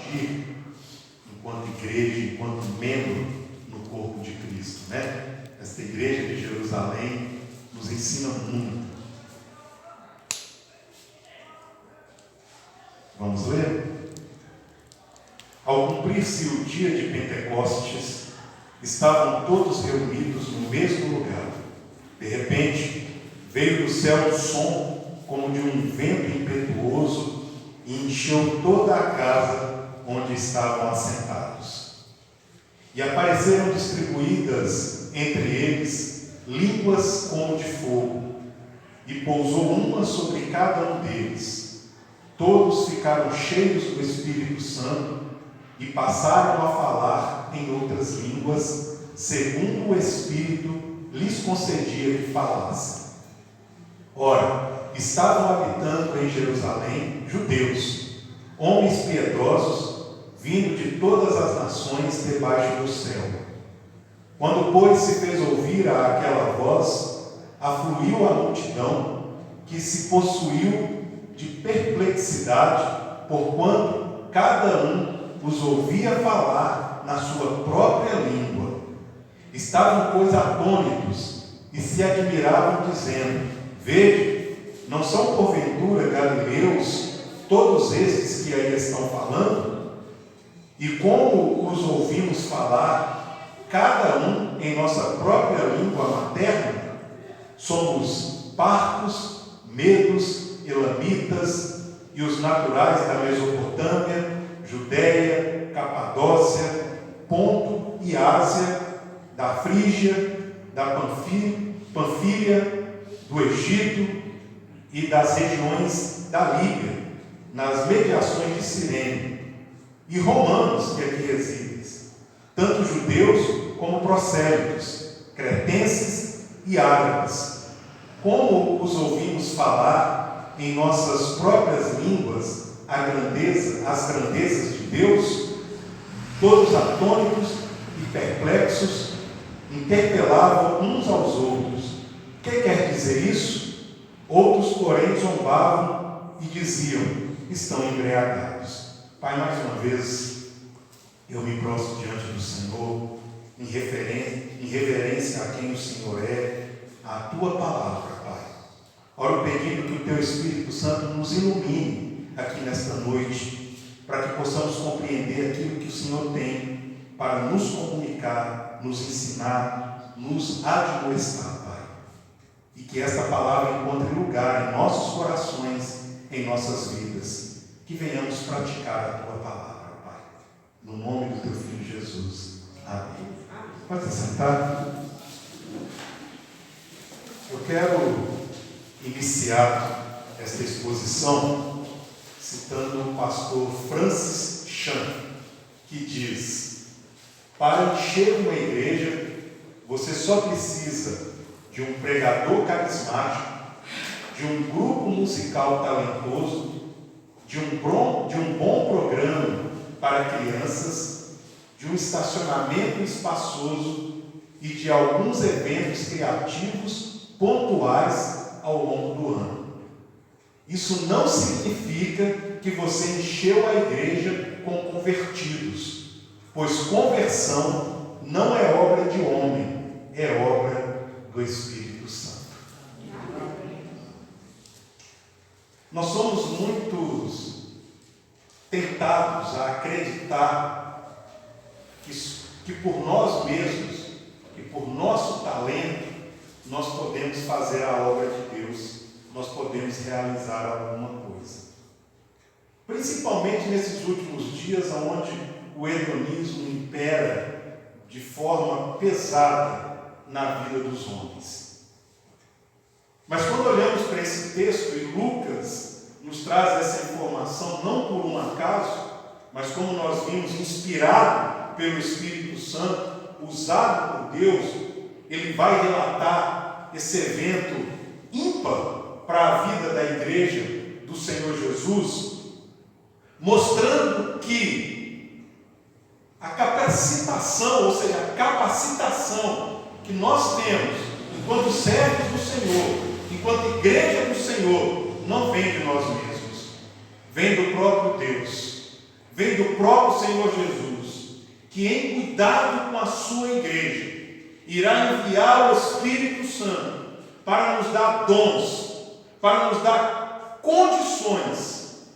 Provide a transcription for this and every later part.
agir enquanto igreja, enquanto membro no corpo de Cristo, né? Esta igreja de Jerusalém nos ensina muito. Vamos ler? Ao cumprir-se o dia de Pentecostes, estavam todos reunidos no mesmo lugar. De repente, veio do céu um som como de um vento impetuoso e encheu toda a casa onde estavam assentados. E apareceram distribuídas entre eles línguas como de fogo, e pousou uma sobre cada um deles. Todos ficaram cheios do Espírito Santo e passaram a falar em outras línguas, segundo o Espírito lhes concedia que falassem. Ora, estavam habitando em Jerusalém judeus, homens piedosos, vindo de todas as nações debaixo do céu. Quando, pois, se fez ouvir aquela voz, afluiu a multidão, que se possuiu de perplexidade, porquanto cada um os ouvia falar na sua própria língua. Estavam, pois, atônitos e se admiravam, dizendo: Vede, não são porventura galileus todos estes que aí estão falando? E como os ouvimos falar, cada um em nossa própria língua materna? Somos partos, medos, elamitas e os naturais da Mesopotâmia, Judéia, Capadócia, Ponto e Ásia, da Frígia, da Panfília, do Egito e das regiões da Líbia, nas mediações de Cirene, e romanos que aqui residem, tanto judeus como prosélitos, cretenses e árabes. Como os ouvimos falar em nossas próprias línguas as grandezas de Deus, todos atônitos e perplexos, interpelavam uns aos outros: que quer dizer isso? Outros, porém, zombavam e diziam: estão embriagados. Pai, mais uma vez, eu me prostro diante do Senhor, em reverência a quem o Senhor é, a Tua palavra, Pai. Oro pedindo que o Teu Espírito Santo nos ilumine aqui nesta noite, para que possamos compreender aquilo que o Senhor tem para nos comunicar, nos ensinar, nos admoestar, Pai. E que esta palavra encontre lugar em nossos corações, em nossas vidas. Que venhamos praticar a Tua palavra, Pai. No nome do Teu Filho Jesus. Amém. Pode sentar. Eu quero iniciar esta exposição citando o pastor Francis Chan, que diz: para encher uma igreja, você só precisa de um pregador carismático, de um grupo musical talentoso, de um bom programa para crianças, de um estacionamento espaçoso e de alguns eventos criativos pontuais ao longo do ano. Isso não significa que você encheu a igreja com convertidos, pois conversão não é obra de homem, é obra do Espírito Santo. Nós somos muitos tentados a acreditar que por nós mesmos e por nosso talento nós podemos fazer a obra de Deus, nós podemos realizar alguma coisa. Principalmente nesses últimos dias, onde o hedonismo impera de forma pesada na vida dos homens. Mas quando olhamos para esse texto, e Lucas nos traz essa informação não por um acaso, mas como nós vimos, inspirado pelo Espírito Santo, usado por Deus, ele vai relatar esse evento ímpar para a vida da igreja do Senhor Jesus, mostrando que a capacitação, ou seja, a capacitação que nós temos enquanto servos do Senhor, enquanto igreja do Senhor, não vem de nós mesmos, vem do próprio Deus, vem do próprio Senhor Jesus, que em cuidado com a sua igreja, irá enviar o Espírito Santo para nos dar dons, para nos dar condições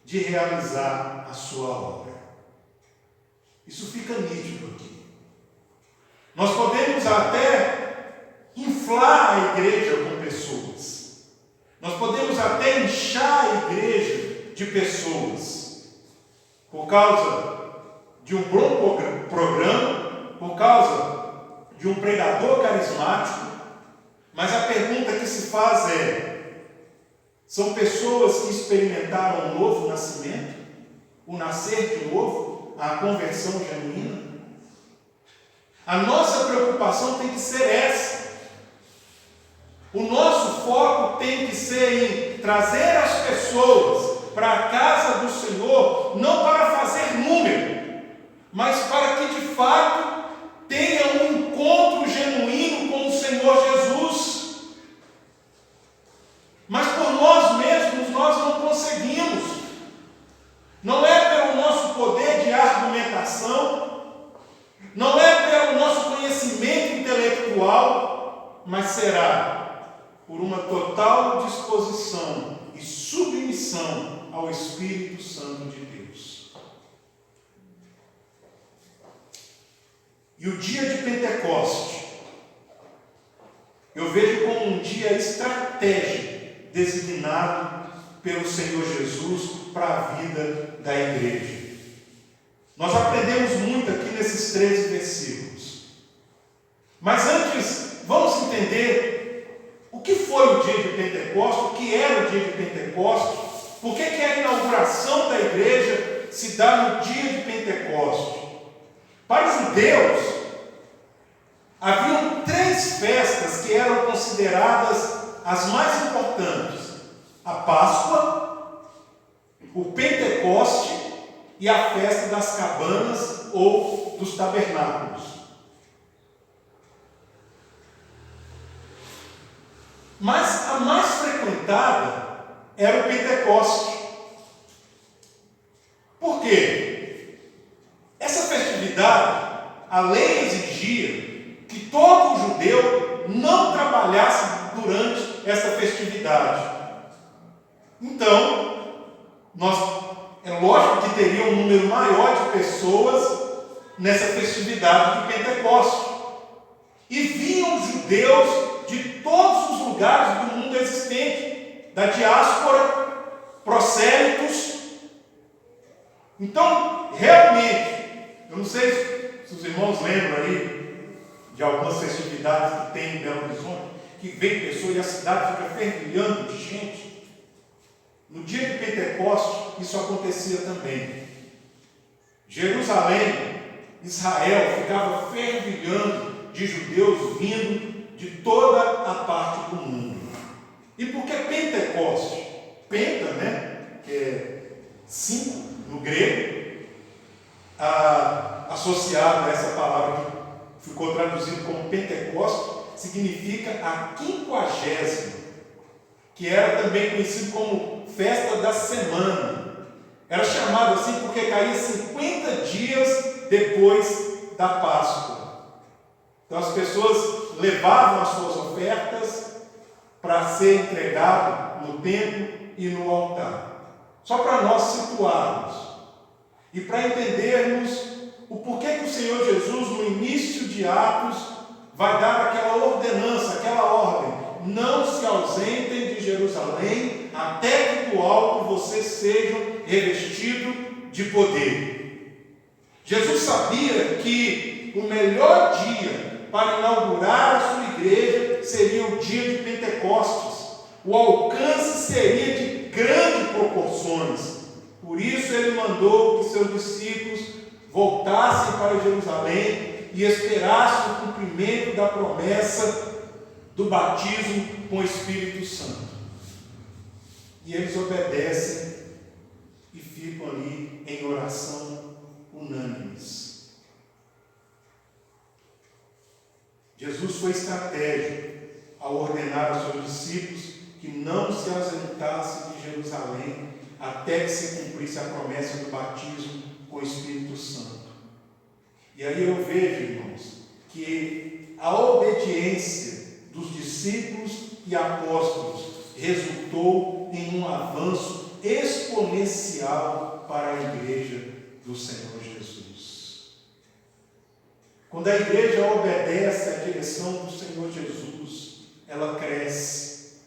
de realizar a sua obra. Isso fica nítido aqui. Nós podemos até inflar a igreja com pessoas. Nós podemos até inchar a igreja de pessoas por causa de um bom programa, por causa de um pregador carismático, mas a pergunta que se faz é: são pessoas que experimentaram um novo nascimento, o nascer de novo, a conversão genuína? A nossa preocupação tem que ser essa. O nosso foco tem que ser em trazer as pessoas para a casa do Senhor, não para fazer número, mas para que de fato tenha um encontro genuíno com o Senhor Jesus. Mas por nós mesmos nós não conseguimos. Não é pelo nosso poder de argumentação, não é pelo nosso conhecimento intelectual, mas será por uma total disposição e submissão ao Espírito Santo de Deus. E o dia de Pentecostes, eu vejo como um dia estratégico designado pelo Senhor Jesus para a vida da igreja. Nós aprendemos muito aqui nesses 13 versículos. Mas antes, vamos entender o que foi o dia de Pentecostes, o que era o dia de Pentecostes, por que a inauguração da igreja se dá no dia de Pentecostes. Para os judeus, haviam 3 festas que eram consideradas as mais importantes: a Páscoa, o Pentecoste e a festa das cabanas ou dos tabernáculos. Mas a mais frequentada era o Pentecoste. Por quê? Essa festividade, a lei exigia que todo judeu não trabalhasse durante essa festividade. Então, é lógico que teria um número maior de pessoas nessa festividade de Pentecostes. E vinham judeus de todos os lugares do mundo existente, da diáspora, prosélitos. Então, realmente, eu não sei se os irmãos lembram aí de algumas festividades que tem em Belo Horizonte, que vem pessoa e a cidade fica fervilhando de gente. No dia de Pentecostes, isso acontecia também. Jerusalém, Israel, ficava fervilhando de judeus vindo de toda a parte do mundo. E por que Pentecostes? Penta, que é 5 no grego, associado a essa palavra que ficou traduzido como Pentecostes, significa a 50ª, que era também conhecido como festa da semana. Era chamado assim porque caía 50 dias depois da Páscoa. Então as pessoas levavam as suas ofertas para ser entregado no templo e no altar. Só para nós situarmos e para entendermos o porquê que o Senhor Jesus, no início de Atos, vai dar aquela ordenança, aquela ordem: não se ausentem de Jerusalém até que do alto vocês sejam revestidos de poder. Jesus sabia que o melhor dia para inaugurar a sua igreja seria o dia de Pentecostes. O alcance seria de grandes proporções. Por isso ele mandou que seus discípulos voltassem para Jerusalém e esperassem o cumprimento da promessa do batismo com o Espírito Santo. E eles obedecem e ficam ali em oração unânimes. Jesus foi estratégico ao ordenar aos seus discípulos que não se ausentassem de Jerusalém até que se cumprisse a promessa do batismo o Espírito Santo. E aí eu vejo, irmãos, que a obediência dos discípulos e apóstolos resultou em um avanço exponencial para a igreja do Senhor Jesus. Quando a igreja obedece à direção do Senhor Jesus, ela cresce.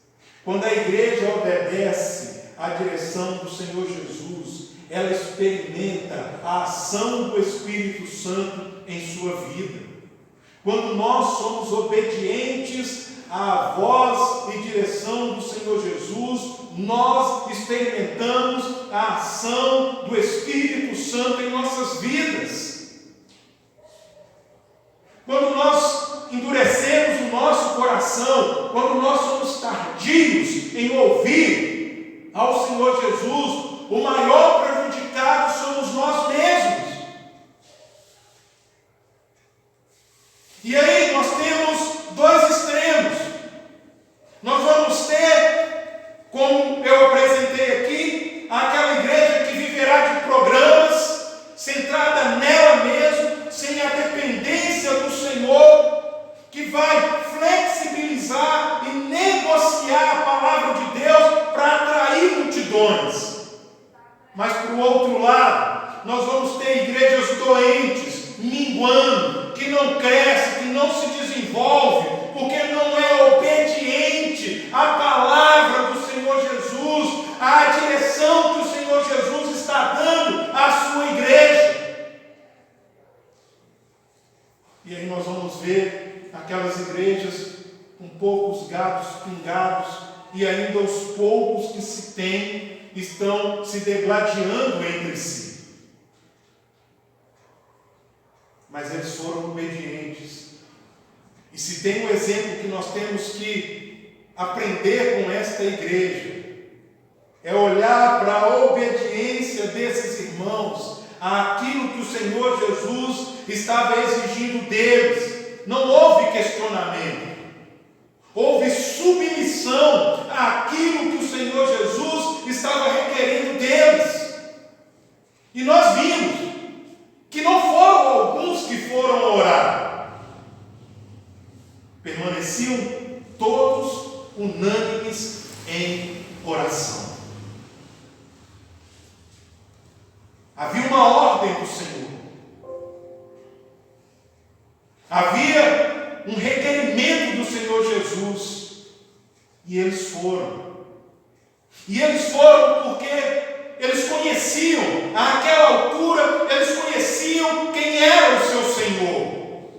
Quando a igreja obedece à direção do Senhor Jesus, ela experimenta a ação do Espírito Santo em sua vida. Quando nós somos obedientes à voz e direção do Senhor Jesus, nós experimentamos a ação do Espírito Santo em nossas vidas. Quando nós endurecemos o nosso coração, quando nós somos tardios em ouvir ao Senhor Jesus, o maior prejudicado somos nós mesmos. E aí nós temos dois extremos. Nós vamos ter, como eu apresentei aqui, aquela igreja que viverá de programas, centrada nela mesma, sem a dependência do Senhor, que vai flexibilizar e negociar a palavra de Deus para atrair multidões. Mas, por outro lado, nós vamos ter igrejas doentes, minguando, que não cresce, que não se desenvolve, porque não é obediente à palavra do Senhor Jesus, à direção que o Senhor Jesus está dando à sua igreja. E aí nós vamos ver aquelas igrejas com poucos gatos pingados, e ainda os poucos que se têm estão se degladiando entre si. Mas eles foram obedientes. E se tem um exemplo que nós temos que aprender com esta igreja, é olhar para a obediência desses irmãos àquilo que o Senhor Jesus estava exigindo deles. Não houve questionamento, houve submissão àquilo que o Senhor Jesus estava requerendo deles. E nós vimos que não foram alguns que foram orar, permaneciam todos unânimes em oração. Havia uma ordem do Senhor, havia um requerimento do Senhor Jesus, e eles foram. E eles foram porque eles conheciam, àquela altura, eles conheciam quem era o seu Senhor.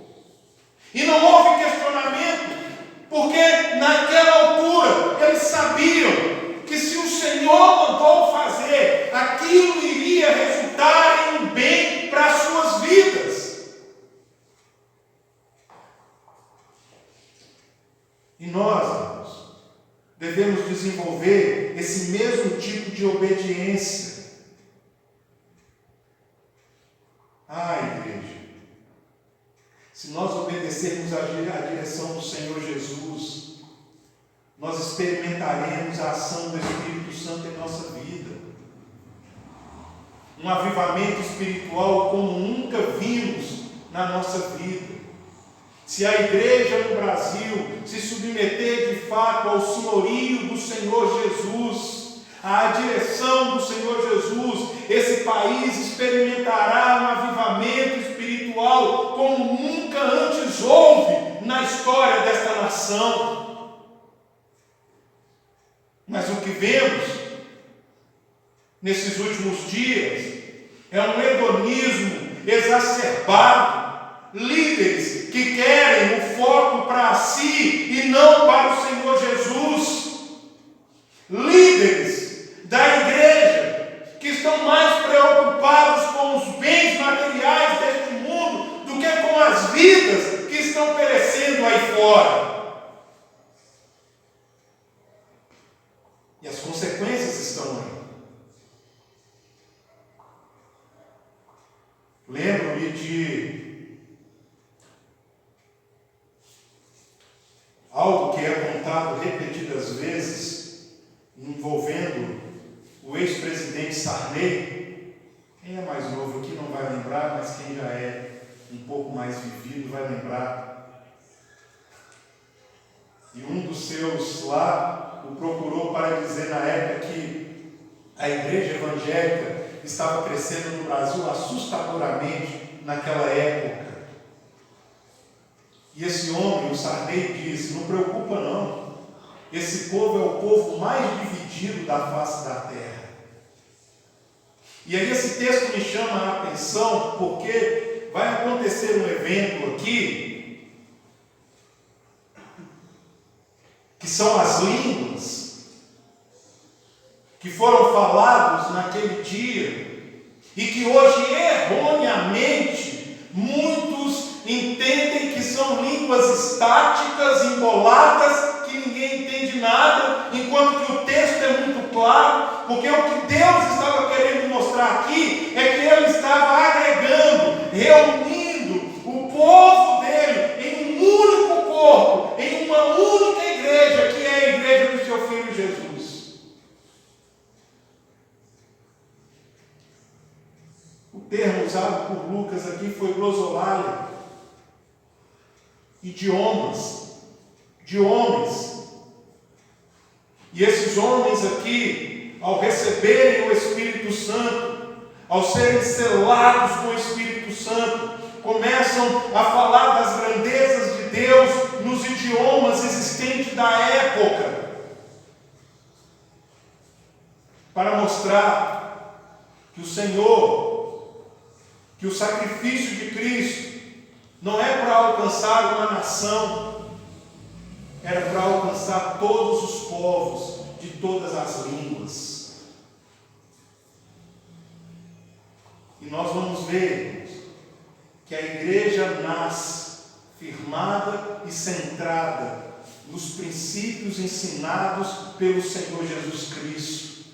E não houve questionamento, porque naquela altura eles sabiam que se o Senhor mandou fazer, aquilo iria resultar em um bem para as suas vidas. E nós, irmãos, devemos desenvolver esse mesmo tipo de obediência. Igreja, se nós obedecermos à direção do Senhor Jesus, nós experimentaremos a ação do Espírito Santo em nossa vida. Um avivamento espiritual como nunca vimos na nossa vida. Se a igreja no Brasil se submeter de fato ao senhorio do Senhor Jesus, à direção do Senhor Jesus, esse país experimentará um avivamento espiritual como nunca antes houve na história desta nação. Mas o que vemos nesses últimos dias é um hedonismo exacerbado, líderes que querem o foco para si e não para o Senhor Jesus, líderes da igreja que estão mais preocupados com os bens materiais deste mundo do que com as vidas que estão perecendo aí fora. E as consequências estão aí. Lembro-me de algo que é contado repetidas vezes, envolvendo o ex-presidente Sarney. Quem é mais novo aqui não lembrar, mas quem já é um pouco mais vivido vai lembrar. E um dos seus lá o procurou para dizer na época que a igreja evangélica estava crescendo no Brasil assustadoramente naquela época. E esse homem, o Sarney, disse: não preocupa não, esse povo é o povo mais dividido da face da terra. E aí esse texto me chama a atenção porque vai acontecer um evento aqui, que são as línguas, que foram falados naquele dia, e que hoje erroneamente muitos entendem que são línguas estáticas, emboladas, que ninguém entende nada, enquanto que o texto é muito claro, porque o que Deus estava querendo mostrar aqui é que Ele estava agregando, reunindo o povo dele em um único corpo, em uma única igreja, que é a igreja do seu Filho Jesus. O termo usado por Lucas aqui foi glosolalia, idiomas, de homens. E esses homens aqui, ao receberem o Espírito Santo, ao serem selados com o Espírito Santo, começam a falar das grandezas de Deus nos idiomas existentes da época, para mostrar que o Senhor, que o sacrifício de Cristo não é para alcançar uma nação, era para alcançar todos os povos de todas as línguas. E nós vamos ver que a igreja nasce firmada e centrada nos princípios ensinados pelo Senhor Jesus Cristo.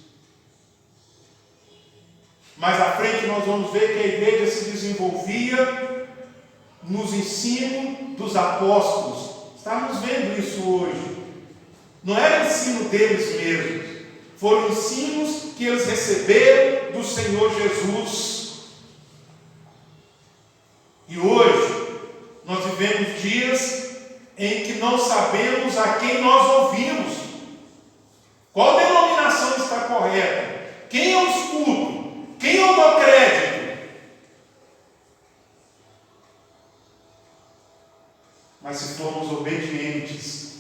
Mais à frente nós vamos ver que a igreja se desenvolvia nos ensinos dos apóstolos. Estamos vendo isso hoje. Não era ensino deles mesmos, foram ensinos que eles receberam do Senhor Jesus. E hoje nós vivemos dias em que não sabemos a quem nós ouvimos. Qual denominação está correta? Quem eu escuto? Quem eu dou crédito? Mas se formos obedientes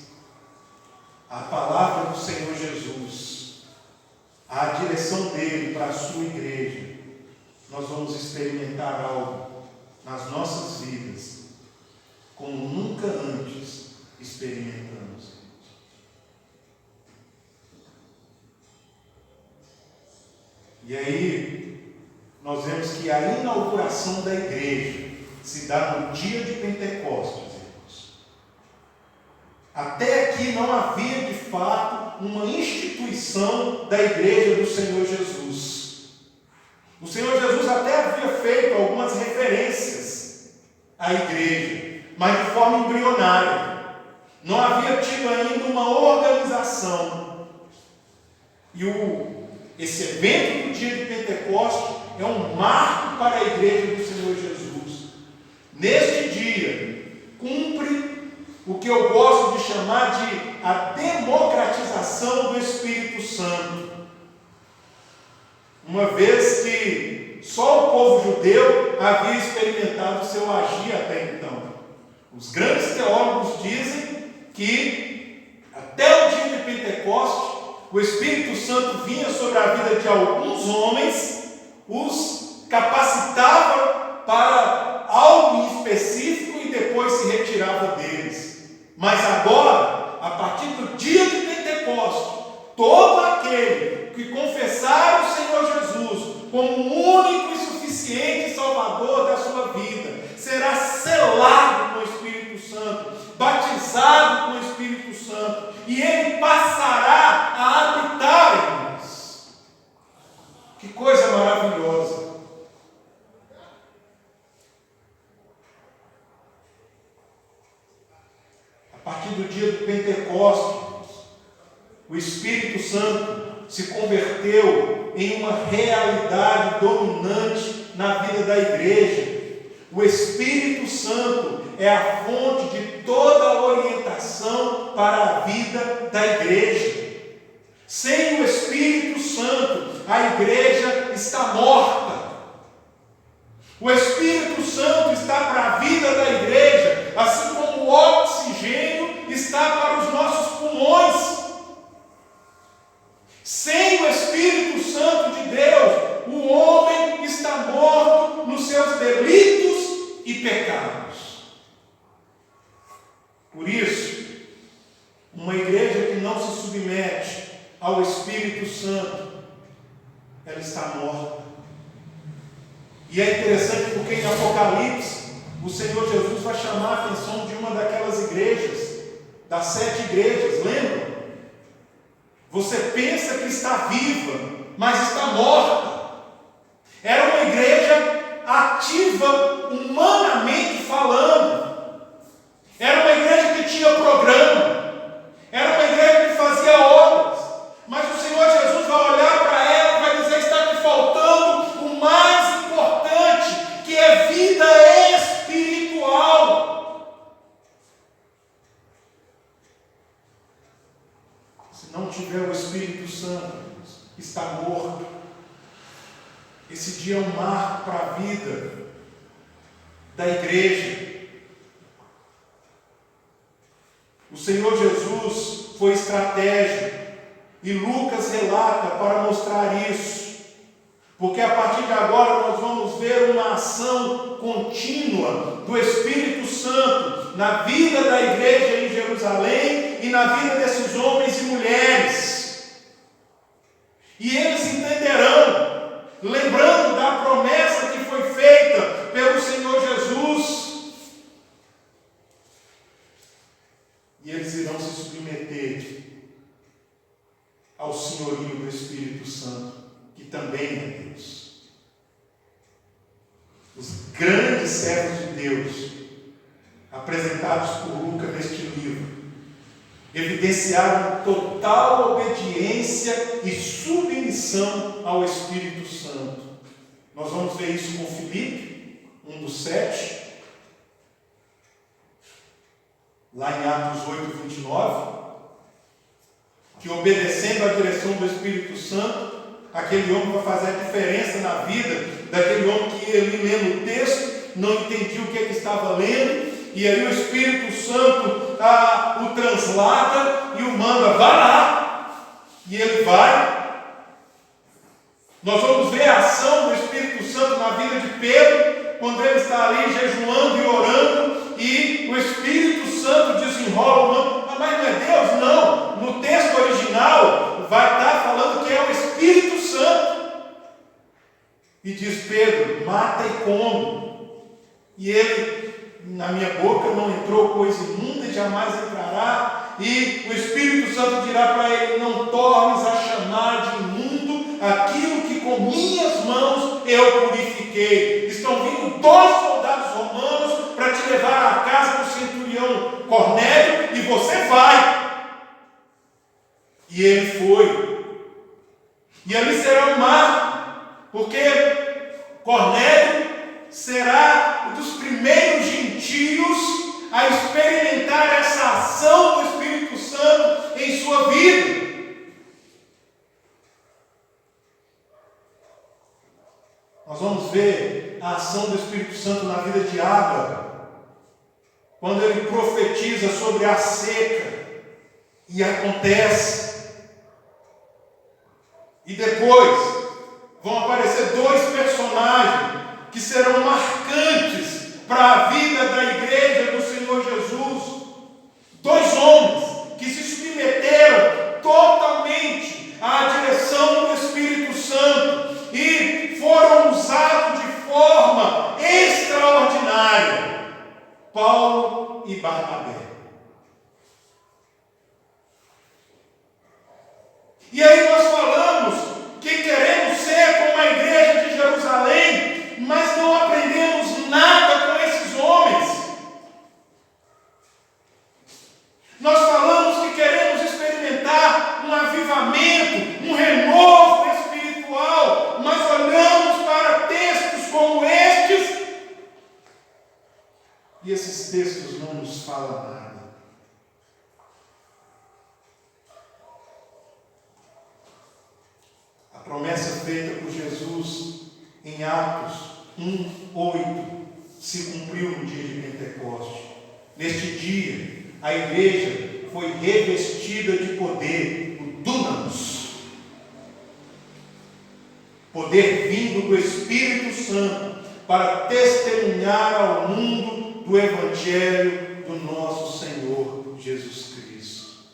à palavra do Senhor Jesus, à direção dele para a sua igreja, nós vamos experimentar algo nas nossas vidas como nunca antes experimentamos. E aí nós vemos que a inauguração da igreja se dá no dia de Pentecostes. Até aqui não havia de fato uma instituição da igreja do Senhor Jesus. O Senhor Jesus até havia feito algumas referências à igreja, mas de forma embrionária. Não havia tido ainda uma organização. E esse evento do dia de Pentecostes é um marco para a igreja do Senhor Jesus. Neste dia, cumpre o que eu gosto de chamar de a democratização do Espírito Santo. Uma vez que só o povo judeu havia experimentado o seu agir até então. Os grandes teólogos dizem que até o dia de Pentecostes, o Espírito Santo vinha sobre a vida de alguns homens, os capacitava para algo em específico e depois se retirava deles. Mas agora, a partir do dia de Pentecostes, todo aquele que confessar o Senhor Jesus como o único e suficiente Salvador da sua vida, será selado com o Espírito Santo, batizado com o Espírito Santo, e ele passará a habitar em nós. Que coisa maravilhosa! A partir do dia do Pentecostes, o Espírito Santo se converteu em uma realidade dominante na vida da igreja. O Espírito Santo é a fonte de toda a orientação para a vida da igreja. Sem o Espírito Santo, a igreja está morta. O Espírito Santo está para a vida da igreja, assim como o oxigênio está para os nossos pulmões. Sem o Espírito Santo de Deus, o homem está morto nos seus delitos e pecados. Por isso, uma igreja que não se submete ao Espírito Santo, ela está morta. E é interessante porque em Apocalipse, o Senhor Jesus vai chamar a atenção de uma daquelas igrejas, das 7 igrejas, lembra? Você pensa que está viva, mas está morta. Era uma igreja ativa, humanamente falando. Era uma igreja que tinha programa. Era uma igreja que fazia obras. Mas o Senhor Jesus vai olhar para ela e vai dizer: está te faltando o mais importante, que é vida espiritual. Se não tiver o Espírito Santo, está morto. Esse dia é um marco para a vida da igreja. O Senhor Jesus foi estratégico e Lucas relata para mostrar isso, porque a partir de agora nós vamos ver uma ação contínua do Espírito Santo na vida da igreja em Jerusalém e na vida desses homens e mulheres. E eles entenderão, lembrando da promessa que foi feita pelo Senhor Jesus, e eles irão se submeter ao senhorio do Espírito Santo, que também é Deus. Os grandes servos de Deus, apresentados por Lucas neste livro, evidenciaram total obediência e submissão ao Espírito Santo. Nós vamos ver isso com Filipe, um dos 7, lá em Atos 8, 29, que obedecendo à direção do Espírito Santo, aquele homem vai fazer a diferença na vida daquele homem que ia ali lendo o texto, não entendia o que estava lendo, e aí o Espírito Santo o translada e o manda: vá lá, e ele vai. Nós vamos ver a ação do Espírito Santo na vida de Pedro, quando ele está ali jejuando e orando, e o Espírito Santo desenrola o manto. Mas não é Deus? Não. No texto original vai estar falando que é o Espírito Santo. E diz: Pedro, mata e come. E ele: na minha boca não entrou coisa imunda e jamais entrará. E o Espírito Santo dirá para ele: não tornes a chamar de imundo aquilo que com minhas mãos eu purifiquei. Estão vindo 2 soldados romanos para te levar à casa do centurião Cornélio, e você vai. E ele foi. E ali será um marco, porque Cornélio será um dos primeiros gentios a experimentar essa ação do Espírito Santo em sua vida. Nós vamos ver a ação do Espírito Santo na vida de Ágabo, quando ele profetiza sobre a seca, e acontece. E depois vão aparecer 2 personagens que serão marcantes para a vida da igreja do Senhor Jesus. 2 homens que se submeteram totalmente à direção do Espírito Santo e foram usados de forma extraordinária: Paulo e Barnabé. E aí nós falamos que queremos ser como a igreja de Jerusalém, mas não aprendemos nada com esses homens. Nós falamos que queremos experimentar um avivamento, um renovo espiritual, mas olhamos para textos como E esses textos não nos falam nada. A promessa feita por Jesus em Atos 1:8 se cumpriu no dia de Pentecoste. Neste dia, a igreja foi revestida de poder, o dunamis, poder vindo do Espírito Santo para testemunhar ao mundo do Evangelho do nosso Senhor Jesus Cristo.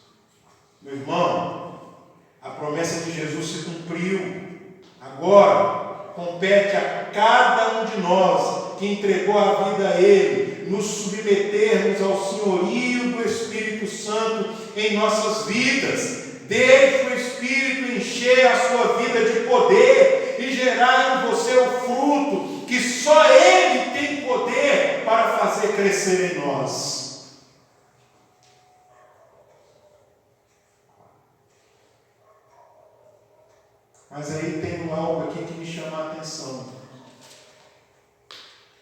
Meu irmão, a promessa de Jesus se cumpriu. Agora, compete a cada um de nós que entregou a vida a Ele, nos submetermos ao senhorio do Espírito Santo em nossas vidas. Deixe o Espírito encher a sua vida de poder e gerar em você o fruto que só Ele tem poder para fazer crescer em nós. Mas aí tem algo aqui que me chama a atenção.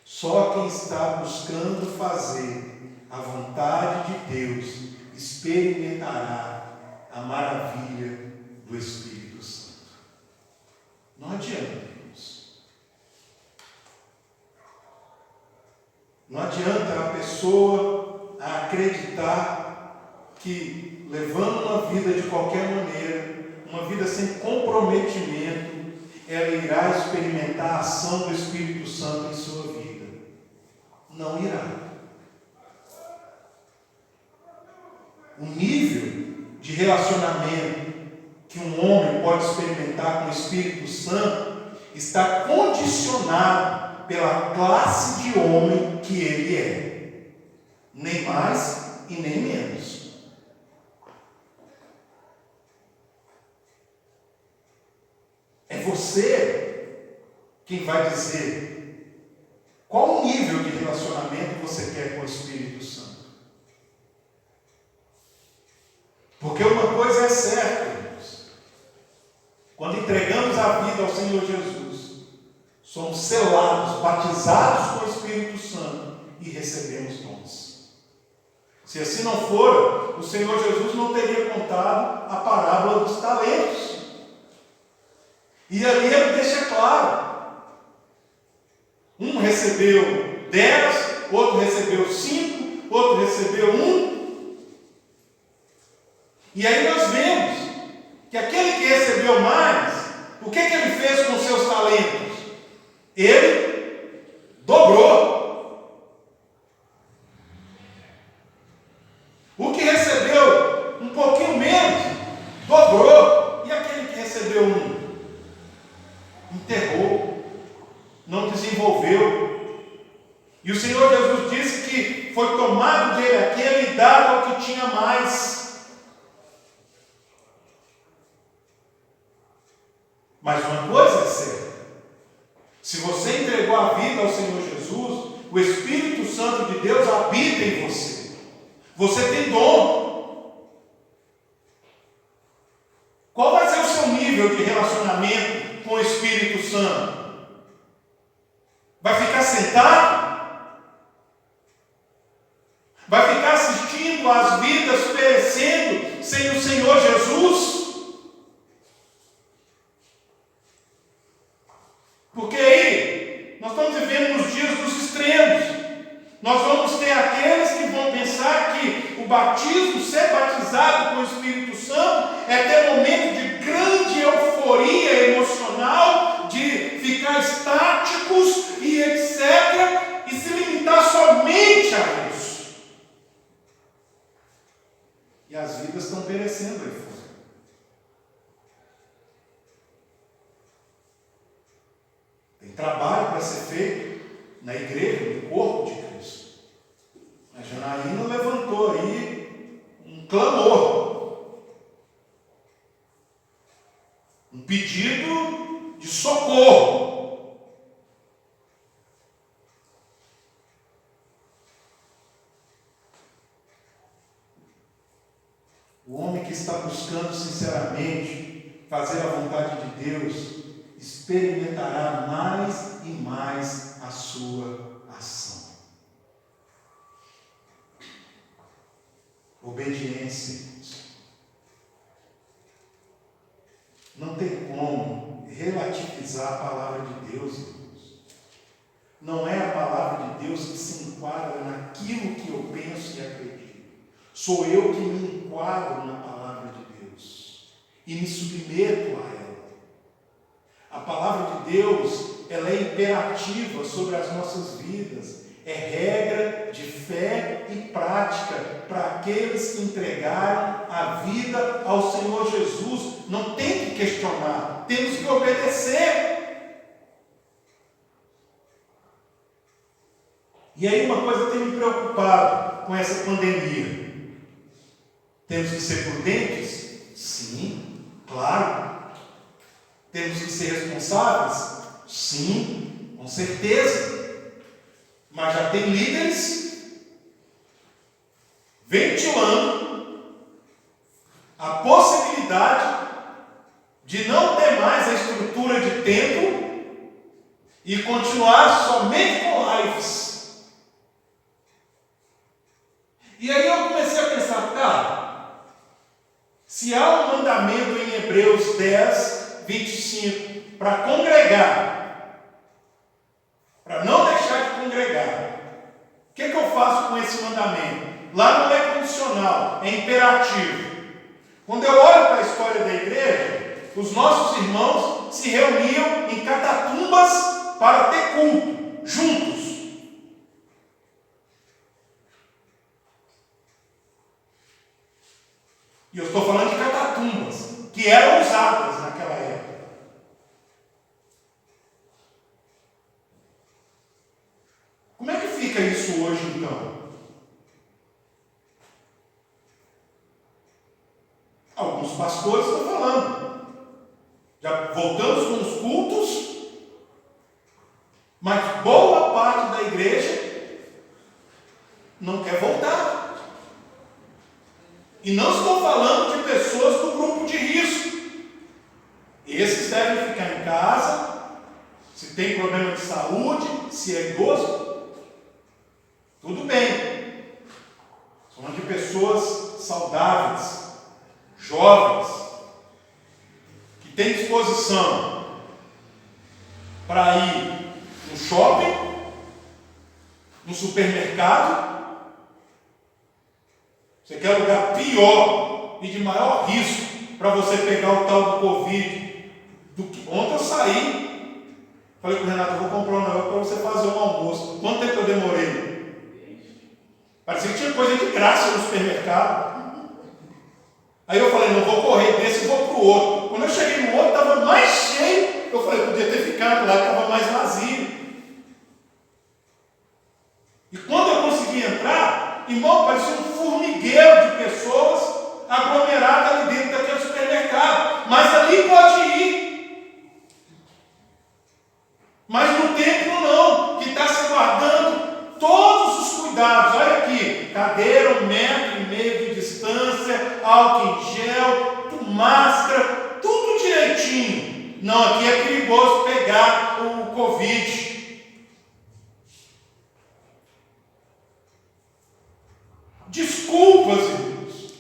Só quem está buscando fazer a vontade de Deus experimentará a maravilha do Espírito Santo. Não adianta, irmãos. Não adianta a pessoa acreditar que, levando uma vida de qualquer maneira, uma vida sem comprometimento, ela irá experimentar a ação do Espírito Santo em sua vida. Não irá. O nível de relacionamento que um homem pode experimentar com o Espírito Santo está condicionado pela classe de homem que ele é. Nem mais e nem menos. É você quem vai dizer qual o nível de relacionamento você quer com o Espírito Santo. Porque uma coisa é certa, irmãos. Quando entregamos a vida ao Senhor Jesus, somos selados, batizados com o Espírito Santo e recebemos dons. Se assim não for, o Senhor Jesus não teria contado a parábola dos talentos. E ali ele deixa claro. Um recebeu 10, outro recebeu 5, outro recebeu 1. E aí nós vemos que aquele que recebeu mais, o que ele fez com seus talentos? Ele dobrou. O que recebeu um pouquinho menos, dobrou. E aquele que recebeu 1? Enterrou, não desenvolveu. E o Senhor Jesus disse que foi tomado dele aquele e dado ao que tinha mais. Mas uma coisa é certa: se você entregou a vida ao Senhor Jesus, o Espírito Santo de Deus habita em você. Você tem dom. Qual vai ser o seu nível de relacionamento com o Espírito Santo? Vai ficar sentado? Vai ficar assistindo às vidas perecendo sem o Senhor Jesus? Porque aí nós estamos vivendo nos dias dos extremos. Nós vamos ter aqueles que vão pensar que o batismo, ser batizado com o Espírito Santo, é ter momento de grande euforia emocional, de ficar estáticos e etc., e se limitar somente a isso. E as vidas estão perecendo aí fora. Tem trabalho para ser feito na igreja, no corpo de Cristo. A Janaína levantou aí um clamor, um pedido de socorro. O homem que está buscando sinceramente fazer a vontade de Deus experimentará mais e mais a sua ação. Obediência. Não tem como relativizar a palavra de Deus, irmãos. Não é a palavra de Deus que se enquadra naquilo que eu penso e acredito. Sou eu que me enquadro na palavra de Deus e me submeto a ela. A palavra de Deus, ela é imperativa sobre as nossas vidas. É regra de fé e prática para aqueles que entregaram a vida ao Senhor Jesus. Não tem que questionar, temos que obedecer. E aí uma coisa tem me preocupado com essa pandemia. Temos que ser prudentes? Sim, claro. Temos que ser responsáveis? Sim, com certeza. Mas já tem líderes ventilando a possibilidade de não ter mais a estrutura de templo e continuar somente com lives. E aí eu comecei a pensar, cara, se há um mandamento em Hebreus 10, 25, para congregar, para não deixar de congregar, o que eu faço com esse mandamento? Lá não é condicional, é imperativo. Quando eu olho para a história da igreja, os nossos irmãos se reuniam em catatumbas para ter culto, juntos. E eu estou falando de catatumbas, que eram usadas naquela época. Como é que fica isso hoje, então? Alguns pastores estão falando. Já voltamos com os cultos, mas boa parte da igreja não quer voltar. E não estou falando de pessoas do grupo de risco. Esses devem ficar em casa, se tem problema de saúde, se é idoso, tudo bem. Estou falando de pessoas saudáveis, jovens, que têm disposição para ir no shopping, no supermercado. Você quer um lugar pior e de maior risco para você pegar o tal do Covid do que ontem eu saí. Falei com o Renato, eu vou comprar um negócio para você fazer um almoço. Quanto tempo eu demorei? Parecia que tinha coisa de graça no supermercado. Aí eu falei, não vou correr desse e vou para o outro. Quando eu cheguei no outro, estava mais cheio. Eu falei, podia ter ficado lá, estava mais vazio. E quando eu consegui entrar, irmão, parecia um formigueiro de pessoas aglomeradas ali dentro daquele supermercado. Mas ali pode ir. Mas no templo não, que está se guardando todos os cuidados. Olha aqui, cadeira, 1,5 metro de distância, álcool em gel, máscara, tudo direitinho. Não, aqui é perigoso pegar o Covid. Desculpas, irmãos.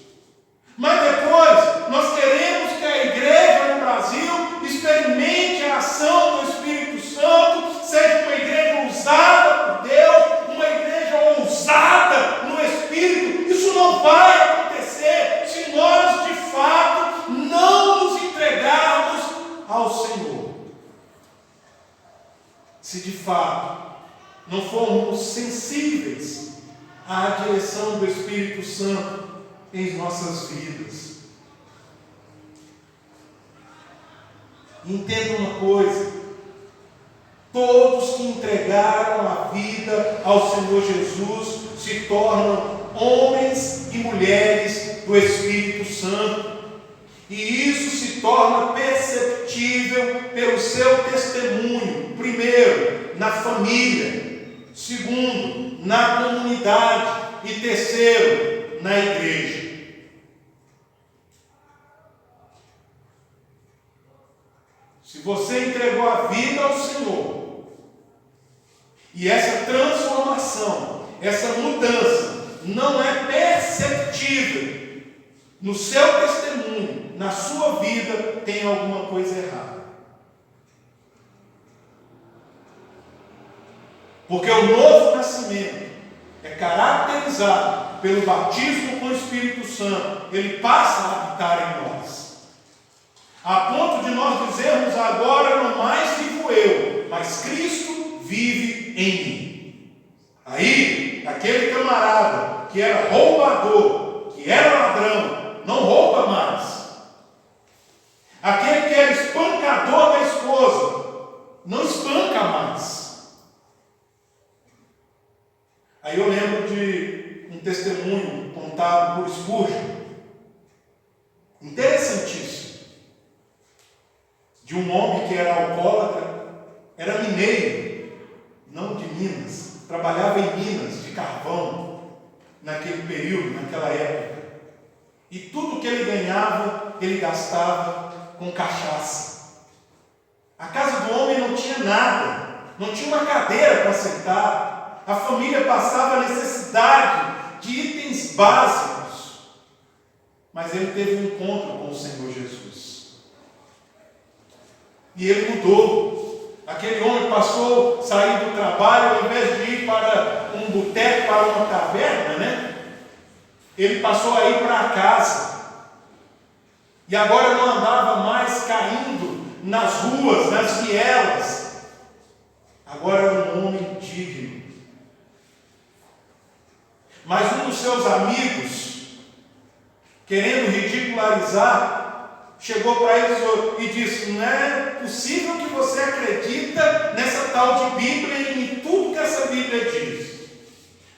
Mas depois, nós queremos que a igreja no Brasil experimente a ação do Espírito Santo, seja uma igreja usada por Deus, uma igreja ousada no Espírito. Isso não vai acontecer se nós, de fato, não nos entregarmos ao Senhor. Se, de fato, não formos sensíveis à direção do Espírito Santo em nossas vidas. Entenda uma coisa: todos que entregaram a vida ao Senhor Jesus se tornam homens e mulheres do Espírito Santo. E isso se torna perceptível pelo seu testemunho. Primeiro, na família. Segundo, na comunidade. E terceiro, na igreja. Se você entregou a vida ao Senhor, e essa transformação, essa mudança não é perceptível no seu testemunho, na sua vida, tem alguma coisa errada. Porque o novo nascimento é caracterizado pelo batismo com o Espírito Santo. Ele passa a habitar em nós. A ponto de nós dizermos agora, não mais vivo eu, mas Cristo vive em mim. Aí, aquele camarada que era roubador, que era ladrão, não rouba mais. Aquele que era espancador da esposa, não espanca mais. Aí eu lembro de um testemunho contado por Spurgeon, interessantíssimo, de um homem que era alcoólatra, era mineiro, não de Minas, trabalhava em Minas de carvão, naquele período, naquela época. E tudo que ele ganhava, ele gastava com cachaça. A casa do homem não tinha nada, não tinha uma cadeira para sentar. A família passava necessidade de itens básicos. Mas ele teve um encontro com o Senhor Jesus. E ele mudou. Aquele homem passou a sair do trabalho, ao invés de ir para um boteco, para uma taverna, né? Ele passou a ir para casa. E agora não andava mais caindo nas ruas, nas vielas. Agora era um homem digno. Mas um dos seus amigos, querendo ridicularizar, chegou para ele e disse: não é possível que você acredita nessa tal de Bíblia e em tudo que essa Bíblia diz.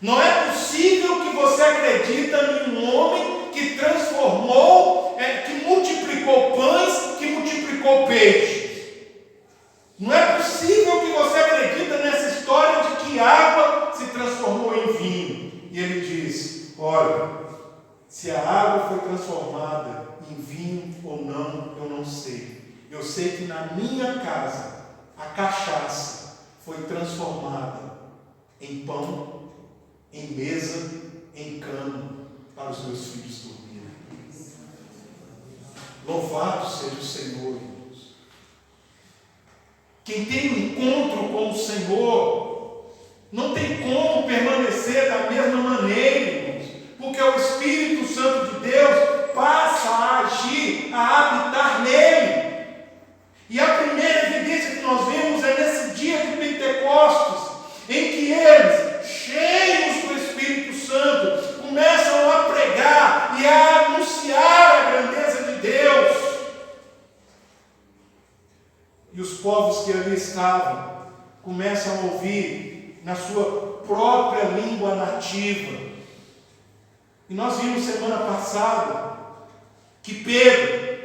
Não é possível que você acredita em um homem que transformou, que multiplicou pães, que multiplicou peixes. Não é possível que você acredita nessa história de que água se transformou em vinho. E ele diz: olha, se a água foi transformada em vinho ou não, eu não sei. Eu sei que na minha casa a cachaça foi transformada em pão, em mesa, em cama para os meus filhos dormirem. Louvado seja o Senhor, irmãos. Quem tem um encontro com o Senhor não tem como permanecer da mesma maneira, irmãos, porque o Espírito Santo de Deus passa a agir, a habitar nele. E a primeira evidência que nós vemos é nesse dia de Pentecostes, em que eles, cheios do Espírito Santo, começam a pregar e a anunciar a grandeza de Deus. E os povos que ali estavam começam a ouvir na sua própria língua nativa. E nós vimos semana passada que Pedro,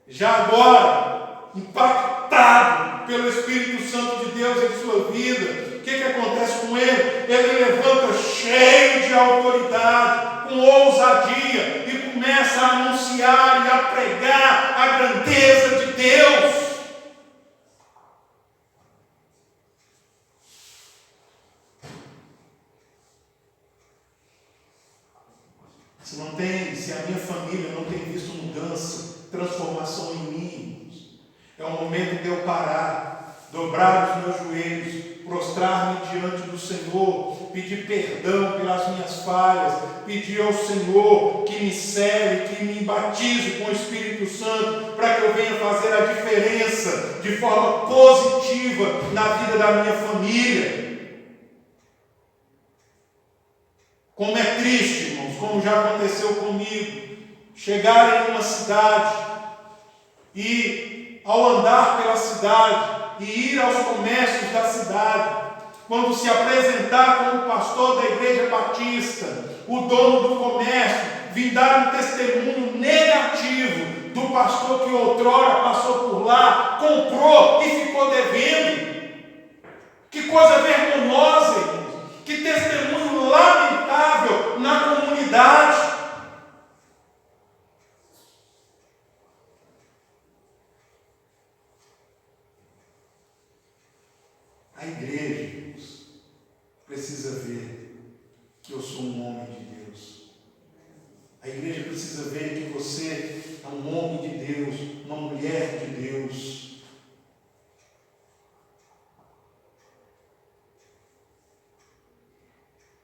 já agora impactado pelo Espírito Santo de Deus em sua vida, o que acontece com ele? Ele levanta cheio de autoridade, com ousadia, e começa a anunciar e a pregar a grandeza de Deus. Se a minha família não tem visto mudança, transformação em mim, é o momento de eu parar, dobrar os meus joelhos, prostrar-me diante do Senhor, pedir perdão pelas minhas falhas, pedir ao Senhor que me cele, que me batize com o Espírito Santo, para que eu venha fazer a diferença de forma positiva na vida da minha família. Como é triste, irmãos, como já aconteceu comigo, chegar em uma cidade e, ao andar pela cidade e ir aos comércios da cidade, quando se apresentar como pastor da igreja batista, o dono do comércio vir dar um testemunho negativo do pastor que outrora passou por lá, comprou e ficou devendo. Que coisa vergonhosa, irmãos. Que testemunho lamentável na comunidade. A igreja, irmãos, precisa ver que eu sou um homem de Deus. A igreja precisa ver que você é um homem de Deus, uma mulher de Deus.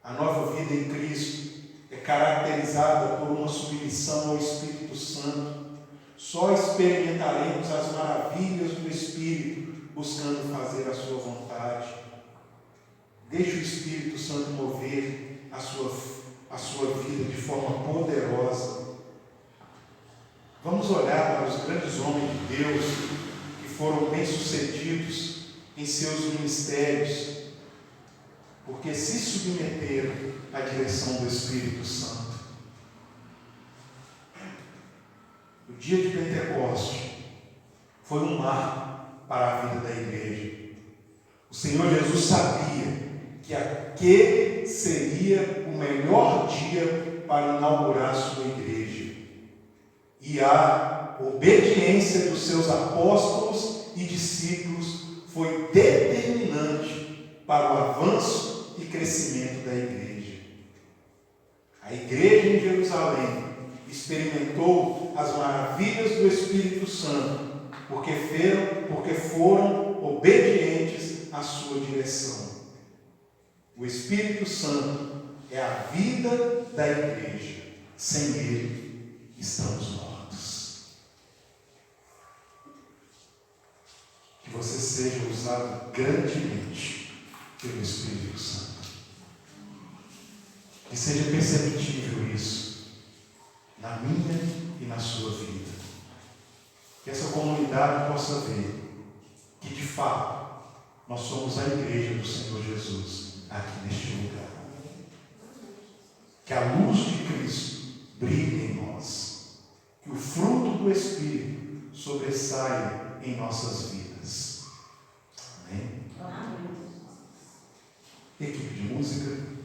A nova vida em Cristo é caracterizada por uma submissão ao Espírito Santo. Só experimentaremos as maravilhas do Espírito buscando fazer a sua vontade. Deixe o Espírito Santo mover a sua vida de forma poderosa. Vamos olhar para os grandes homens de Deus que foram bem-sucedidos em seus ministérios, porque se submeteram à direção do Espírito Santo. O dia de Pentecoste foi um marco para a vida da igreja. O Senhor Jesus sabia que aquele seria o melhor dia para inaugurar a sua igreja. E a obediência dos seus apóstolos e discípulos foi determinante para o avanço e crescimento da igreja. A igreja em Jerusalém experimentou as maravilhas do Espírito Santo, porque foram obedientes à sua direção. O Espírito Santo é a vida da igreja. Sem ele, estamos mortos. Que você seja usado grandemente pelo Espírito Santo. Que seja perceptível isso na minha e na sua vida. Que essa comunidade possa ver que, de fato, nós somos a igreja do Senhor Jesus aqui neste lugar. Que a luz de Cristo brilhe em nós. Que o fruto do Espírito sobressaia em nossas vidas. Amém? Amém. Equipe de música.